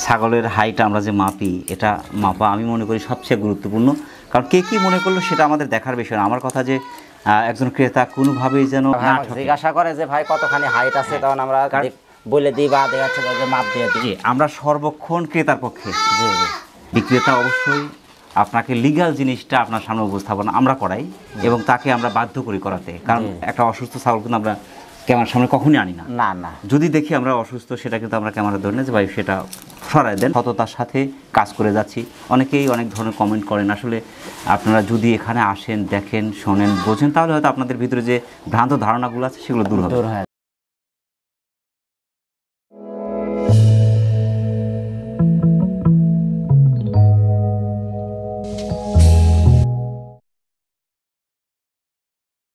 ছাগলের হাইট আমরা যে মাপি, এটা মাপা আমি মনে করি সবচেয়ে গুরুত্বপূর্ণ। কারণ কে কী মনে করলো সেটা আমাদের দেখার বিষয় না। আমার কথা যে একজন ক্রেতা কোনোভাবেই যেন জিজ্ঞাসা করে যে ভাই কতখানি হাইট আছে, তখন আমরা বলে দিই বা দেখাচ্ছে যে মাপ দিয়ে দিই। আমরা সর্বক্ষণ ক্রেতার পক্ষে। জি জি, বিক্রেতা অবশ্যই আপনাকে লিগ্যাল জিনিসটা আপনার সামনে উপস্থাপন আমরা করাই এবং তাকে আমরা বাধ্য করি করাতে। কারণ একটা অসুস্থ ছাগল কিন্তু আমরা ক্যামেরার সামনে কখনই আনি না। না না, যদি দেখি আমরা অসুস্থ সেটা কিন্তু আমরা ক্যামেরা ধরে না যে ভাই সেটা সরাই দেন। সততার সাথে কাজ করে যাচ্ছি। অনেকেই অনেক ধরনের কমেন্ট করেন। আসলে আপনারা যদি এখানে আসেন, দেখেন, শোনেন, বোঝেন, তাহলে হয়তো আপনাদের ভিতরে যে ভ্রান্ত ধারণাগুলো আছে সেগুলো দূর হবে।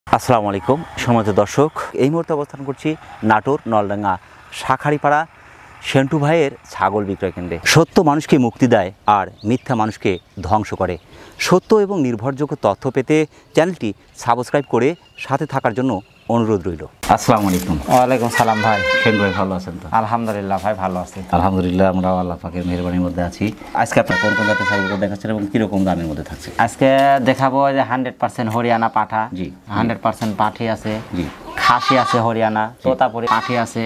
আসসালামু আলাইকুম সম্মানিত দর্শক, এই মুহূর্তে অবস্থান করছি নাটোর নলডাঙ্গা শাঁখারীপাড়া সেন্টু ভাইয়ের ছাগল বিক্রয় কেন্দ্রে। সত্য মানুষকে মুক্তি দেয় আর মিথ্যা মানুষকে ধ্বংস করে। সত্য এবং নির্ভরযোগ্য তথ্য পেতে চ্যানেলটি সাবস্ক্রাইব করে সাথে থাকার জন্য অনুরোধ রইল। আসসালামু আলাইকুম। ওয়ালাইকুম সালাম ভাই। সেন্টু ভাই ভালো আছেন তো? আলহামদুলিল্লাহ ভাই ভালো আছি। আলহামদুলিল্লাহ, আমরাও আল্লাহ পাকের মেহেরবানির মধ্যে আছি। আজকে আপনার কোন কোন জাতের ছাগলগুলো দেখাচ্ছেন এবং কীরকম দামের মধ্যে থাকছে? আজকে দেখাবো যে 100% হরিয়ানা পাঠা। জি। 100% পাঠি আছে। জি। খাসি আছে হরিয়ানা, তোতাপুরি পাঠি আছে,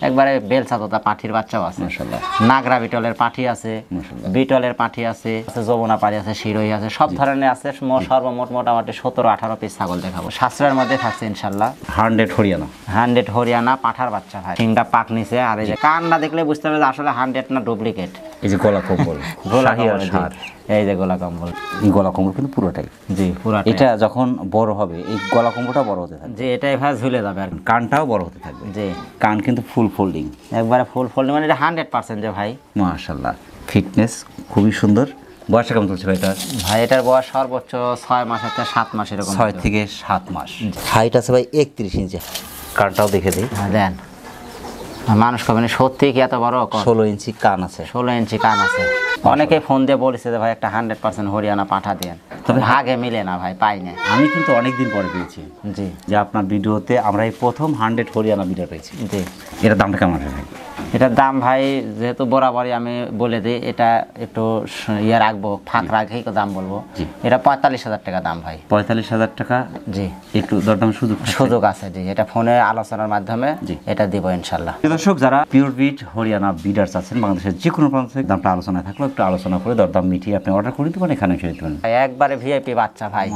একবারে বেলচা তোতা পাঠির বাচ্চাও আছে। মাশাআল্লাহ। নাগরা বিটলের পাঠি আছে, বিটলের পাঠি আছে, যমুনা পাড়ি আছে, শিরোই আছে, সব ধরনের আছে। সর্বমোট মোটামুটি 17-18 পিস ছাগল দেখাবো। শাস্ত্রের মধ্যে থাকছে ইনশাল্লাহ। 100 হরিয়ানা। 100 হরিয়ানা পাঠার বাচ্চা ভাই। সিংটা পাক নিছে, আর এই যে কানটা দেখলে বুঝতে হবে যে আসলে 100 না ডুপ্লিকেট। এই যে গলা কম্বল, গলা কম্বল, এই যে গলা কম্বল, এই গলা কম্বল কিন্তু পুরোটাই। জি পুরোটাই। এটা যখন বড় হবে এই গলা কম্বলটা বড় হতে থাকবে। জি, এটাই ভাই ঝুলে যাবে আর কানটাও বড় হতে থাকবে। জি, কান কিন্তু ফুল ফোল্ডিং, একবারে ফুল ফোল্ডিং, মানে এটা 100% যে ভাই। মাশাআল্লাহ, ফিটনেস খুবই সুন্দর। বয়সটা কেমন চলছে ভাই এটার? ভাই এটার বয়স সর্বোচ্চ 6 মাস থেকে 7 মাস এরকম। 6 থেকে 7 মাস। হাইট আছে ভাই 31 ইঞ্চি। কানটাও দেখে দিই। দেন মানুষ কবে সত্যি কি এত বড়? 16 ইঞ্চি কান আছে। 16 ইঞ্চি কান আছে। অনেকে ফোন দিয়ে বলেছে যে ভাই একটা 100% হরিয়ানা পাঠা দেন, তবে আগে মিলে না ভাই, পাই না। আমি কিন্তু অনেকদিন পরে পেয়েছি। জি, যে আপনার ভিডিওতে আমরা এই প্রথম 100 হরিয়ানা ভিডিও পেয়েছি। জি। এটার দামটা কেমন আছে ভাই? এটার দাম ভাই যেহেতু বরাবরই আমি বলে দিই, এটা একটু ইয়ে রাখবো, ফাঁক রাখেই দাম বলবো। এটা 45,000 টাকা দাম ভাই। 45,000 টাকা। জি, একটু দরদাম সুযোগ আছে। জি, এটা ফোনে আলোচনার মাধ্যমে এটা দিব ইনশাল্লাহ। দর্শক, যারা পিওর বিট হরিয়ানা বিডার্স আছেন বাংলাদেশের যে কোনো প্রান্ত থেকে, দামটা আলোচনায় থাকলো, একটু আলোচনা করে দরদাম মিটিয়ে আপনি অর্ডার করে দিতে পারেন, এখানে এসে দিতে পারেন। একবারে ভিআইপি বাচ্চা ভাই,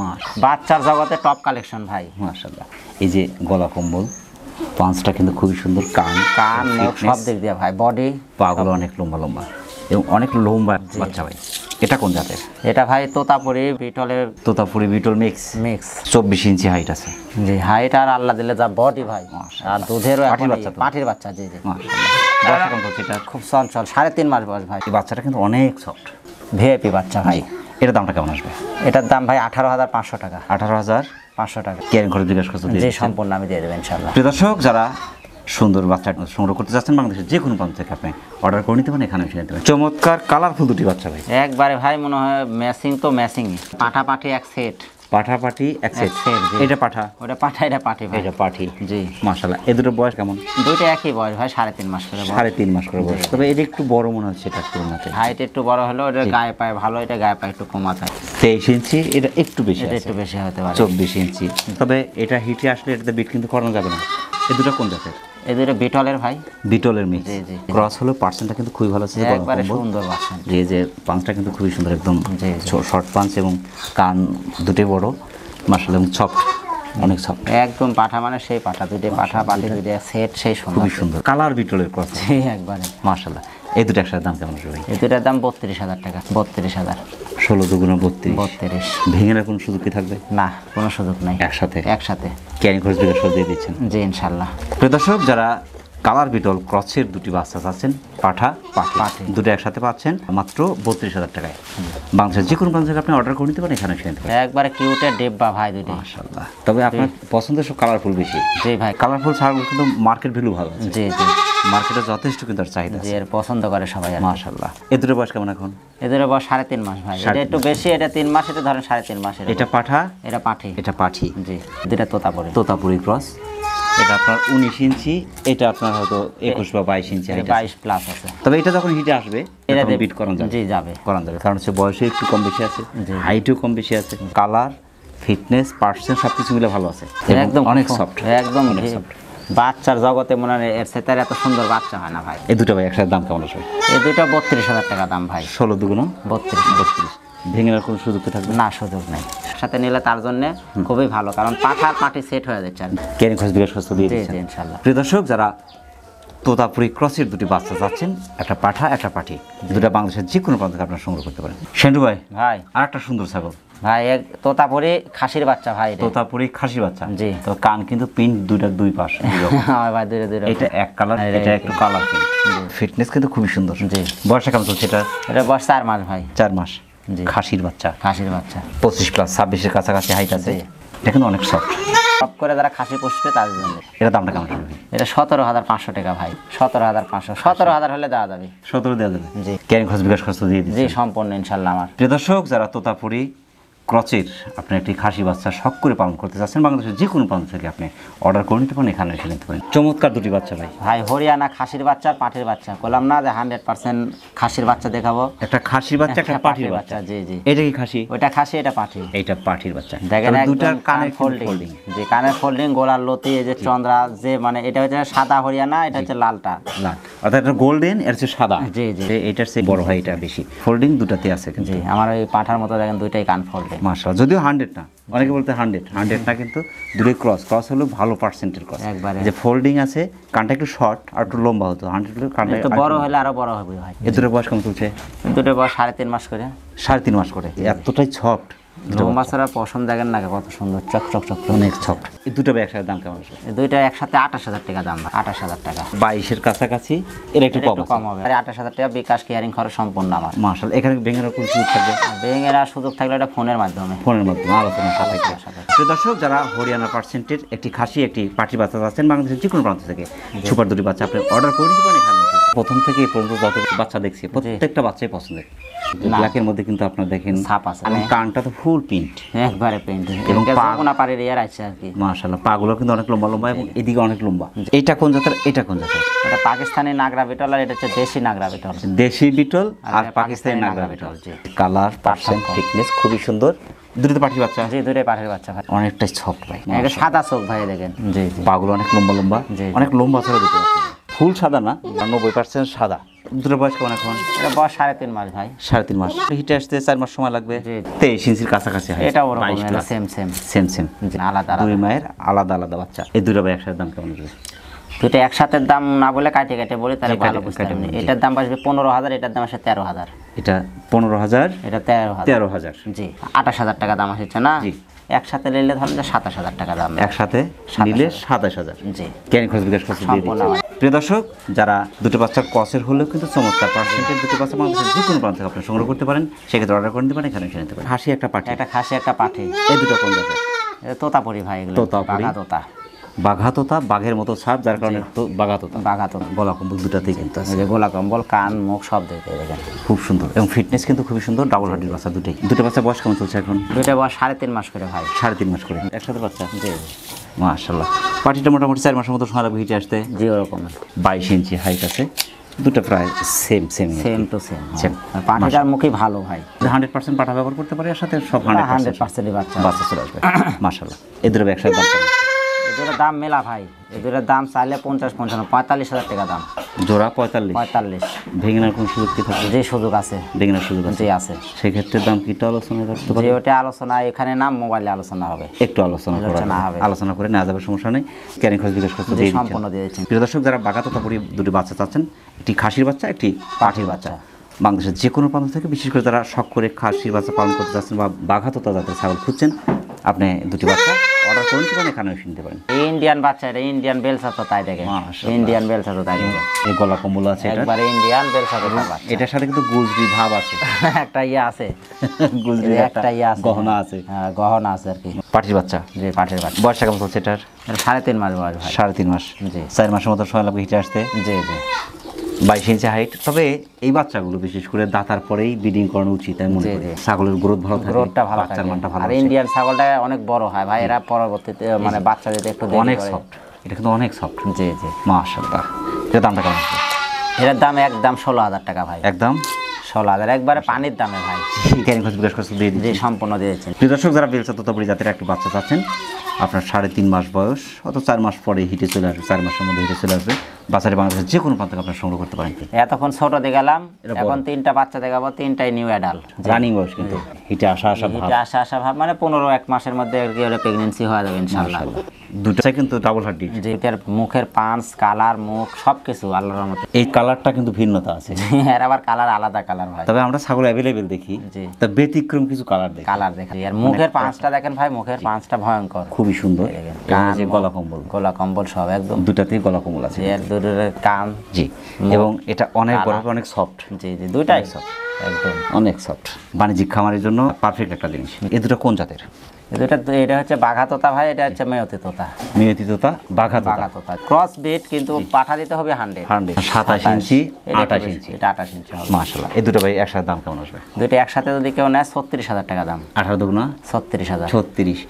বাচ্চার জগতে টপ কালেকশন ভাই। মাশাআল্লাহ। এই যে গলা কম্বল, পাঁচটা কিন্তু খুবই সুন্দর। কান সব দিক দিয়ে ভাই, বডি পাগুলো অনেক লম্বা লম্বা এবং অনেক লম্বা বাচ্চা ভাই। এটা কোন জাতের? এটা ভাই তোতাপুরি বিটলের। Totapuri Beetal mix. 24 inch height আছে। জি, হাইট আর আল্লাহ দিলে যা বডি ভাই, আর দুধেরও পাঠির বাচ্চা। জি জি, এটা খুব চঞ্চল, 3.5 মাস বয়স ভাই। এই বাচ্চাটা কিন্তু অনেক সফট, ভিআইপি বাচ্চা ভাই। এটার দামটা কেমন আসবে? এটার দাম ভাই 18,500 টাকা। 18,500 টাকা। কেয়ারিং খরচ জিজ্ঞাসা করতে? জি, সম্পূর্ণ আমি দিয়ে দেবো ইনশাআল্লাহ। প্রিয় দর্শক, যারা সুন্দর বাচ্চা সংগ্রহ করতে যাচ্ছেন বাংলাদেশের যে কোনো প্রান্ত থেকে, আপনি অর্ডার করে নিতে পারেন, এখানে এসে নিতে পারেন। চমৎকার কালারফুল দুটি বাচ্চা ভাই, একবারে ভাই মনে হয় ম্যাচিং তো ম্যাচিংই। পাঠা পাঠি এক সেট। পাঠি এক সেট। এটা পাঠা, ওটা পাঠা, এটা পাঠি ভাই। এটা পাঠি। জি, মাশাআল্লাহ। এই দুটো বয়স কেমন? দুইটা একই বয়স ভাই, 3.5 মাস করে। 3.5 মাস করে বয়স, তবে এটা একটু বড় মনে হচ্ছে। এটা তুলনাতে হাইট একটু বড় হলো, এটা গায়ে পায়ে ভালো, এটা গায়ে পায়ে একটু কমা থাকে। 23 ইঞ্চি, এটা একটু বেশি, এটা একটু বেশি হতে পারে। 24 ইঞ্চি। তবে এটা হিটে আসলে এটাতে বিট কিন্তু করানো যাবে না। এই দুটো কোন জাতের? এই দুটো বিটলের ভাই। বিটলের মিক্স। জি জি, ক্রস হলো, পার্সেন্টটা কিন্তু খুবই ভালো আছে। একবারে সুন্দর বাচ্চা। এই যে পাঁচটা কিন্তু খুবই সুন্দর, একদম শর্ট পাঞ্চ এবং কান দুটোই বড় মাশাআল্লাহ, এবং সফট, অনেক সফট একদম। পাঠা মানে সেই পাঠা, দুটো পাঠা পাঠি দুটো সেট, সেই সুন্দর, খুবই সুন্দর কালার বিটলের ক্রস। জি, একবারে মাশাআল্লাহ। এই দুটো একসাথে দাম কেমন আসবে ভাই? এই দুটার দাম 32,000 টাকা। 32,000। 16 দুগুণ 32। 32। ভেঙে রাখার কোনো সুযোগ কি থাকবে? না, কোনো সুযোগ নাই। একসাথে ক্যারিং খরচ জিজ্ঞাসা দিয়ে দিচ্ছেন? জি ইনশাআল্লাহ। প্রিয় দর্শক, যারা কালার বিটল ক্রসের দুটি বাচ্চা চাচ্ছেন, পাঠা পাঠি দুটো একসাথে পাচ্ছেন মাত্র 32,000 টাকায়। বাংলাদেশের যে কোনো প্রান্ত থেকে আপনি অর্ডার করে নিতে পারেন, এখানে এসে নিতে পারেন। একবারে কিউটের ডিব্বা ভাই দুটো। মাশাআল্লাহ। তবে আপনার পছন্দের সব কালারফুল বেশি। জি ভাই, কালারফুল ছাড়া কিন্তু মার্কেট ভ্যালু ভালো আছে। জি জি, মার্কেটে যথেষ্ট কিন্তু চাহিদা আছে, এর পছন্দ করে সবাই। মাশাআল্লাহ। এই দুটো বয়স কেমন এখন? এদের বয়স 3.5 মাস ভাই। এটা একটু বেশি, এটা 3 মাস, এটা ধরেন 3.5 মাস। এটা পাঠা, এটা পাঠি। এটা পাঠি। জি, দুটা তোতাপুরি ক্রস। এটা আপনার 19 ইঞ্চি, এটা আপনার হয়তো 21 বা 22 ইঞ্চি হাইট আছে। 22 প্লাস আছে। তবে এটা যখন হিটে আসবে এটা দিয়ে- বিট করানো যাবে। জি যাবে। করানো যাবে, কারণ হচ্ছে বয়সে একটু কম বেশি আছে, হাইটও কম বেশি আছে, কালার, ফিটনেস, পার্সেন্ট সব কিছু মিলে ভালো আছে। এবং একদম অনেক সফট, একদম অনেক soft। বাচ্চার জগতে মনে হয় এর সাথে এত সুন্দর বাচ্চা হয় না ভাই। এই দুটো ভাই একসাথে দাম কেমন আসবে? এই দুইটা 32,000 টাকা দাম ভাই। 16 দুগুণ 32 ভেঙে নেওয়ার কোনো সুযোগ তো থাকবে না। না, সুযোগ নেই। সাথে নিলে তার জন্য খুবই ভালো, কারণ পাঠার পাটি সেট হয়ে যাচ্ছে আর কি। ক্যারিং খরচ বিকাশ খরচ দিয়ে জি দিচ্ছেন। জি ইনশাল্লাহ। প্রিয় দর্শক, যারা তোতাপুরি ক্রসের দুটি বাচ্চা চাচ্ছেন, একটা পাঠা একটা পাঠি, দুটা বাংলাদেশের যে কোনো প্রান্ত থেকে আপনারা সংগ্রহ করতে পারেন। সেন্টু ভাই, ভাই আর একটা সুন্দর ছাগল, ভাই এক তোতাপুরি খাসির বাচ্চা ভাই রে। তোতাপুরি খাসি বাচ্চা। জি। তো কান কিন্তু পিন দুইটার দুই পাশ দুই রকম। হ্যাঁ ভাই, দূরে দূরে এটা এক কালার, এটা একটু কালার পিন। ফিটনেস কিন্তু খুবই সুন্দর। জি। বয়সটা কেমন চলছে এটা? এটা বয়স 4 মাস ভাই। 4 মাস। জি। খাসির বাচ্চা, খাসির বাচ্চা 25 প্লাস 26-এর কাছাকাছি হাইট আছে। জি। এটা কিন্তু অনেক সফট। সব করে যারা খাসি পুষবে তাদের জন্য। এটা দামটা কেমন হবে? এটা 17,500 টাকা ভাই। 17,500, 17,000 হলে দেওয়া যাবে। 17 দেওয়া যাবে। জি। ক্যারিং খরচ বিকাশ খরচ দিয়ে জি দিচ্ছি। সম্পূর্ণ ইনশাল্লাহ আমার। প্রিয় দর্শক, যারা তোতাপুরি ক্রচের আপনি একটি খাসি বাচ্চা শখ করে পালন করতে চাচ্ছেন, বাংলাদেশের যে কোনো প্রান্ত থেকে আপনি অর্ডার করে নিতে পারেন, এখানে এসে নিতে পারেন। চমৎকার দুটি বাচ্চা ভাই। ভাই হরিয়ানা খাসির বাচ্চা আর পাঠির বাচ্চা বললাম না যে 100% খাসির বাচ্চা দেখাবো। একটা খাসির বাচ্চা, একটা পাঠির বাচ্চা। জি জি। এটা কি খাসি? ওইটা খাসি, এটা পাঠি। এইটা পাঠির বাচ্চা। দেখেন তবে একদম দুটার কানের ফোল্ডিং। ফোল্ডিং। যে কানের ফোল্ডিং, গোলার লতি, এই যে চন্দ্রা, যে মানে এটা হচ্ছে সাদা হরিয়ানা, এটা হচ্ছে লালটা। লাল, অর্থাৎ এটা গোল্ডেন, এর হচ্ছে সাদা। জি জি এটার চেয়ে বড় হয়, এটা বেশি ফোল্ডিং দুটাতে আছে কিন্তু। জি। আমার ওই পাঠার মতো দেখেন দুইটাই কান ফোল্ডিং। মাশাআল্লাহ, যদিও 100 না, অনেকে বলতে 100 না, কিন্তু দুটোই ক্রস হলো ভালো পার্সেন্টের ক্রস। একবারে। যে ফোল্ডিং আছে, কানটা একটু শর্ট আর একটু লম্বা হতো, 100 হলে কানটা একটু বড় হলে আরো বড় হবে ভাই। এ দুটো বয়স কেমন চলছে? দুটো বয়স 3.5 মাস করে। 3.5 মাস করে। এতটাই সফট, লম্বা ছাড়া পশম দেখেন না কত সুন্দর, চক চক চক চক। অনেক সফট। এই দুটো ব্যবসার দাম কেমন আসবে? এই দুইটা একসাথে 28,000 টাকা দাম ভাই। 28,000 টাকা। 22-এর কাছাকাছি, এর একটু এটা কম একটু আছে। কম হবে। 28,000 টাকা বিকাশ কেয়ারিং খরচ সম্পূর্ণ আমার। মাশাআল্লাহ, এখানে ভেঙে কোন সুযোগ থাকবে? ব্যাঙের আর সুযোগ থাকলে এটা ফোনের মাধ্যমে। ফোনের মাধ্যমে আলোচনা সাপেক্ষে। প্রিয় দর্শক, যারা হরিয়ানা পার্সেন্টের একটি খাসি একটি পাটি বাচ্চা চাচ্ছেন, বাংলাদেশের যে কোনো প্রান্ত থেকে সুপার দুটি বাচ্চা আপনি অর্ডার করে দিতে পারেন এখানে এসে। প্রথম থেকে এই পর্যন্ত যত বাচ্চা দেখছি, প্রত্যেকটা বাচ্চাই পছন্দের। ব্ল্যাকের মধ্যে কিন্তু আপনার দেখেন ছাপ আছে। কানটা তো ফুল প্রিন্ট, একবারে পেইন্টিং এবং এবং পা- কোনা পারে রিয়ার আছে আর কি। মাশাআল্লাহ। পাগুলো কিন্তু অনেক লম্বা লম্বা এবং এদিকে অনেক লম্বা। এইটা কোন জাতের? এটা কোন জাতের? এটা পাকিস্তানি নাগরা বিটল, আর এটা হচ্ছে দেশি নাগরা বিটল। দেশি বিটল আর এটা পাকিস্তানি নাগরা বিটল, বিটল। জি। কালার, পার্সেন্ট, ফিটনেস খুবই সুন্দর। দুটোতে পাটি বাচ্চা, জি দুটোই পাঠির বাচ্চা ভাই। অনেকটাই সফট ভাই। এটা সাদা চোখ ভাই দেখেন। জি জি। পাগুলো অনেক লম্বা লম্বা, জি। অনেক লম্বা ছাড়া দিতে পারছে। ফুল সাদা না, 90% সাদা। দুটোর বয়স কেমন এখন? এটা বয়স 3.5 মাস ভাই। 3.5 মাস। হিটে আসতে 4 মাস সময় লাগবে। জি। 23 ইঞ্চির কাছাকাছি হয়। এটা ওরকম সেম সেম সেম সেম। আলাদা দুই আলাদা। মায়ের আলাদা আলাদা বাচ্চা। এই দুটো ভাই একসাথে দাম কেমন হবে? দুটো একসাথে দাম না বলে কাটে কাটে বলি তাহলে জি, কাটে- ভালো বুঝতে কাটে পারবেন। বলি, জি। এটার দাম আসবে 15,000, এটার দাম আসবে 13,000। এটা 15,000, এটা 13,000। 13,000। জি। 28,000 টাকা দাম আসছে না? জি। একসাথে নিলে ধরেন যে 27,000 টাকা দাম। একসাথে নিলে 27,000। জি। ক্যারিং খরচ বিকাশ খরচ দিয়ে সম্পূর্ণ দিচ্ছি। প্রিয় দর্শক, যারা দুটো বাচ্চার কসের হলেও কিন্তু চমৎকার পার্সেন্টের দুটো বাচ্চা বাংলাদেশের যে কোনো প্রান্ত থেকে আপনি সংগ্রহ করতে পারেন, সেক্ষেত্রে অর্ডার করে নিতে পারেন, এখানে এসে নিতে পারেন। হাসি একটা পাটি, একটা খাসি একটা পাঠি। এই দুটো কোন জাতের? এটা তোতাপুরি ভাই, এগুলো তোতাপুরি। বাঘা তোতা। বাঘা তোতা, বাঘের মতো ছাপ, যার কারণে তো বাঘা তোতা। বাঘা তোতা। গলা কম্বল দুটাতেই কিন্তু আছে। এই যে গোলা কম্বল, কান, মুখ সব দেখতে দেখেন। খুব সুন্দর এবং ফিটনেস কিন্তু খুবই সুন্দর। ডাবল হার্ডির বাচ্চা দুটোই। দুটো বাচ্চা বয়স কেমন চলছে এখন? দুইটা বয়স 3.5 মাস করে ভাই। 3.5 মাস করে একসাথে বাচ্চা। জি মাশাআল্লাহ। পাটিটা মোটামুটি 4 মাসের মতো সময় লাগবে হিটে আসতে। জি ওরকম 22 ইঞ্চি হাইট আছে। দুটো প্রায় same same. Same to same. Same। পাঠিটার মুখই ভালো ভাই। 100% পাঠা ব্যবহার করতে পারে, এর সাথে সব 100% 100% বাচ্চা। বাচ্চা চলে আসবে। মাশাআল্লাহ। এদের ব্যবসার দাম কেমন? এদের দাম মেলা ভাই। এদের দাম চাইলে 50, 55, 45,000 টাকা দাম। জোড়া 45। 45। ভেঙে নেওয়ার কোনো সুযোগ কি থাকবে? যে সুযোগ আছে। ভেঙে নেওয়ার সুযোগ আছে। জি আছে। সেক্ষেত্রে দাম কি একটু আলোচনা করতে যে পারি? ওটা আলোচনা এখানে নাম, মোবাইলে আলোচনা হবে। একটু আলোচনা করা আলোচনা যাবে। হবে। আলোচনা করে নেওয়া যাবে, সমস্যা নেই। ক্যারিং খরচ বিকাশ করতে যে দিয়ে সম্পূর্ণ দিচ্ছেন। দিয়ে দিচ্ছেন। প্রিয় দর্শক, যারা বাঘা তোতাপুরি দুটি বাচ্চা চাচ্ছেন, একটি খাসির বাচ্চা একটি পাঠির বাচ্চা, বাংলাদেশের যে কোনো প্রান্ত থেকে, বিশেষ করে যারা শখ করে খাসির বাচ্চা পালন করতে চাচ্ছেন বা বাঘা তোতা জাতের ছাগল খুঁজছেন, আপনি দুটি বাচ্চা অর্ডার করে নিতে পারেন, এখানেও শুনতে পারেন। ইন্ডিয়ান বাচ্চা, এটা ইন্ডিয়ান বেলসা তো তাই দেখে। মাশাআল্লাহ। ইন্ডিয়ান বেলসা তো তাই দেখে। এই গলা কম্বল আছে এটা। একবারে ইন্ডিয়ান বেলসা তো বাচ্চা। এটার সাথে কিন্তু গুজরি ভাব আছে। একটা ইয়ে আছে। গুজরি একটা ইয়ে আছে। গহনা আছে। হ্যাঁ গহনা আছে আর কি। পাঠির বাচ্চা। যে পাঠির বাচ্চা। বয়সটা কেমন চলছে এটার? এটা 3.5 মাস বয়স ভাই। 3.5 মাস। জি। 4 মাসের মতো সময় লাগবে হিটে আসতে। জি জি। 22 ইঞ্চি হাইট। তবে এই বাচ্চাগুলো বিশেষ করে দাতার পরেই ব্রিডিং করানো উচিত, আমি মনে জি, করি। জি। ছাগলের গ্রোথ ভালো থাকে, গ্রোথটা ভালো বাচ্চার থাকে। মানটা ভালো আর আছে। ইন্ডিয়ান ছাগলটা অনেক বড় হয় ভাই। এরা পরবর্তীতে মানে বাচ্চা দিতে একটু দেরি অনেক করে। সফট, এটা কিন্তু অনেক সফট। জি জি। মাশাআল্লাহ। এটার দামটা কেমন আছে? এটার দাম একদম 16,000 টাকা ভাই। একদম 16,000 একবারে পানির দামে ভাই। ক্যারিং খরচ বিকাশ খরচ দিয়ে জি দিচ্ছি। সম্পূর্ণ দিয়েছেন। প্রিয় দর্শক, যারা বেলচা তোতাপুরি জাতের একটি বাচ্চা চাচ্ছেন, আপনার 3.5 মাস বয়স অথবা 4 মাস পরে হিটে চলে আসবে, 4 মাসের মধ্যে হিটে চলে আসবে, বাচ্চাটি বাংলাদেশের যে কোনো প্রান্ত থেকে আপনার সংগ্রহ করতে পারেন। এতক্ষণ ছোট দেখালাম, এটা এখন 3টা বাচ্চা দেখাবো, 3টাই নিউ অ্যাডাল্ট। রানিং বয়স কিন্তু হিটে আসা ভাব। এটা আশা ভাব মানে 15-1 মাসের মধ্যে আর কি প্রেগন্যান্সি হয়ে যাবে ইনশাআল্লাহ। দুটাই কিন্তু ডাবল হাড্ডি। যে এটার মুখের পাঁচ কালার মুখ সবকিছু আল্লাহর রহমতে। এই কালারটা কিন্তু ভিন্নতা আছে, এর আবার কালার আলাদা কালার ভাই। তবে আমরা ছাগল অ্যাভেলেবেল দেখি, জি। তা ব্যতিক্রম কিছু কালার দেখি। কালার দেখেন আর মুখের পাঁচটা দেখেন ভাই, মুখের পাঁচটা ভয়ঙ্কর, খুবই সুন্দর। কান, এই যে গলা কম্বল, গলা কম্বল সব একদম, দুটাতেই গলা কম্বল আছে। এর দুটোর কান, জি, এবং এটা অনেক বড়, অনেক সফট। জি জি, দুটাই সব একদম অনেক সফট, বাণিজ্যিক খামারের জন্য পারফেক্ট একটা জিনিস। এই দুটো কোন জাতের? এটা হচ্ছে বাঘা তোতা ভাই, এটা হচ্ছে মেয়তি তোতা। মেয়তি তোতা, বাঘা বাঘা তোতা ক্রস বিট, কিন্তু পাঠা দিতে হবে 100 27 ইঞ্চি, 28 ইঞ্চি। এটা 28 ইঞ্চি হবে। মাশাআল্লাহ। এই দুটো ভাই একসাথে দাম কেমন আসবে? দুটো একসাথে যদি কেউ নেয় 36,000 টাকা দাম। 18 দুগুণা 36,000। 36।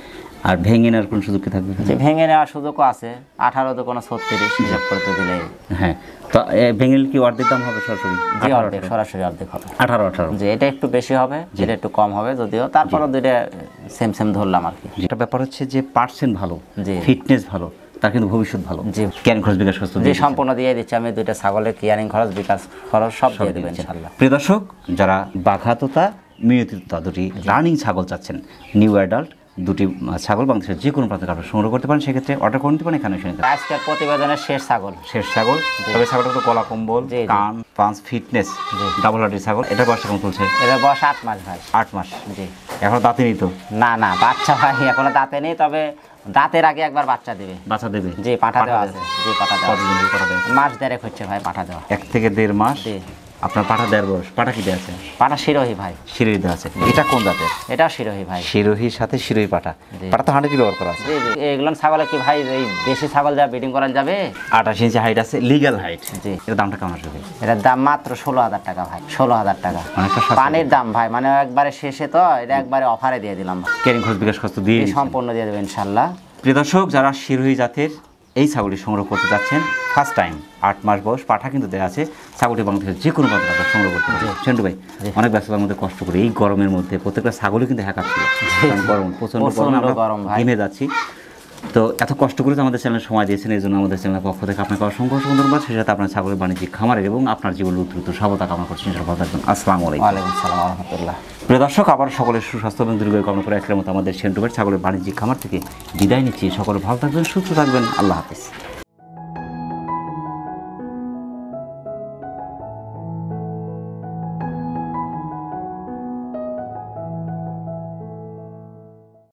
আর ভেঙে নেওয়ার কোন সুযোগ কি থাকবে? যে ভেঙে নেওয়ার সুযোগও আছে, 18 তো কোনো 36 হিসাব করতে দিলে। হ্যাঁ, তো ভেঙে নিলে কি অর্ধেক দাম হবে সরাসরি? জি অর্ধেক, সরাসরি অর্ধেক হবে। 18। যে এটা একটু বেশি হবে, যেটা একটু কম হবে যদিও, তারপরও দুইটা সেম ধরলাম আর কি। যেটা ব্যাপার হচ্ছে যে পার্সেন্ট ভালো, জি। ফিটনেস ভালো, তার কিন্তু ভবিষ্যৎ ভালো। জি। ক্যারিং খরচ বিকাশ খরচ যে সম্পূর্ণ দিয়ে দিচ্ছি আমি, দুইটা ছাগলের কেয়ারিং খরচ, বিকাশ খরচ সব দিয়ে দেবেন ইনশাআল্লাহ। প্রিয় দর্শক, যারা বাঘা তোতা, মেয়তি তোতা দুটি রানিং ছাগল চাচ্ছেন, নিউ অ্যাডাল্ট দুটি ছাগল বাংলাদেশের যে কোনো প্রান্ত থেকে আপনারা সংগ্রহ করতে পারেন, সেক্ষেত্রে অর্ডার করে নিতে পারেন। এখানে শুনে আজকের প্রতিবেদনের শেষ ছাগল, শেষ ছাগল। তবে ছাগলটা তো গলা কম্বল, জি, জি। কান, পাঁচ, ফিটনেস, ডাবল হাড্ডি ছাগল। এটা বয়স কেমন চলছে? এর বয়স 8 মাস ভাই। 8 মাস। জি। এখন দাঁতে নেই তো? না না, বাচ্চা ভাই এখনো দাঁতে নেই, তবে দাঁতের আগে একবার বাচ্চা দেবে। বাচ্চা দেবে? জি, পাঠা দেওয়া আছে। জি, পাঠা দেওয়া আছে। কতদিন ধরে পাঠা দেয়? মাস দেড়েক হচ্ছে ভাই পাঠা দেওয়া। 1 থেকে 1.5 মাস। জি। আপনার পাঠা দেওয়ার বয়স। পাঠা কি দেওয়া আছে? পাঠা শিরোহী ভাই। শিরোহী দেওয়া আছে। এটা কোন জাতের? এটা শিরোহী ভাই। শিরোহীর সাথে শিরোহী পাঠা। জি। পাঠা তো 100 ব্যবহার করা আছে। জি জি, এগুলো ছাগলে কি ভাই এই দেশি ছাগল যা ব্রিডিং করা যাবে? 28 ইঞ্চি হাইট আছে, লিগ্যাল হাইট। জি। এর দামটা কেমন আসবে? এটার দাম মাত্র 16,000 টাকা ভাই। 16,000 টাকা অনেকটা সস্তা। পানির দাম ভাই, মানে একবারে শেষে তো এটা একবারে অফারে দিয়ে দিলাম ভাই। ক্যারিং খরচ বিকাশ খরচ দিয়ে দিচ্ছি। সম্পূর্ণ দিয়ে দেবে ইনশাআল্লাহ। প্রিয় দর্শক, যারা শিরোহী জাতের এই ছাগলটি সংগ্রহ করতে যাচ্ছেন, ফার্স্ট টাইম 8 মাস বয়স, পাঠা কিন্তু দেওয়া আছে, ছাগলটি বাংলাদেশের যে কোনো প্রান্ত থেকে সংগ্রহ করতে পারেন। সেন্টু ভাই, অনেক ব্যস্ততার মধ্যে কষ্ট করে এই গরমের মধ্যে প্রত্যেকটা ছাগলই কিন্তু হ্যাকাচ্ছিল, কারণ গরম, প্রচণ্ড গরমে আমরা গরম ভাই। ঘেমে যাচ্ছি। তো এত কষ্ট করে তো আমাদের চ্যানেলে সময় দিয়েছেন, এই জন্য আমাদের চ্যানেলের পক্ষ থেকে আপনাকে অসংখ্য ধন্যবাদ। সেই সাথে আপনার ছাগলের বাণিজ্যিক খামারের এবং আপনার জীবনের উত্তরোত্তর সফলতা কামনা করছেন। ভালো থাকবেন। আসসালামু আলাইকুম। ওয়ালাইকুম আসসালাম ওয়া রাহমাতুল্লাহ। প্রিয় দর্শক, আবার সকলের সুস্বাস্থ্য এবং দীর্ঘায়ু কামনা করে আজকের মতো আমাদের সেন্টু ভাইয়ের ছাগলের বাণিজ্যিক খামার থেকে বিদায় নিচ্ছি। সকলে ভালো থাকবেন, সুস্থ থাকবেন। আল্লাহ হাফেজ।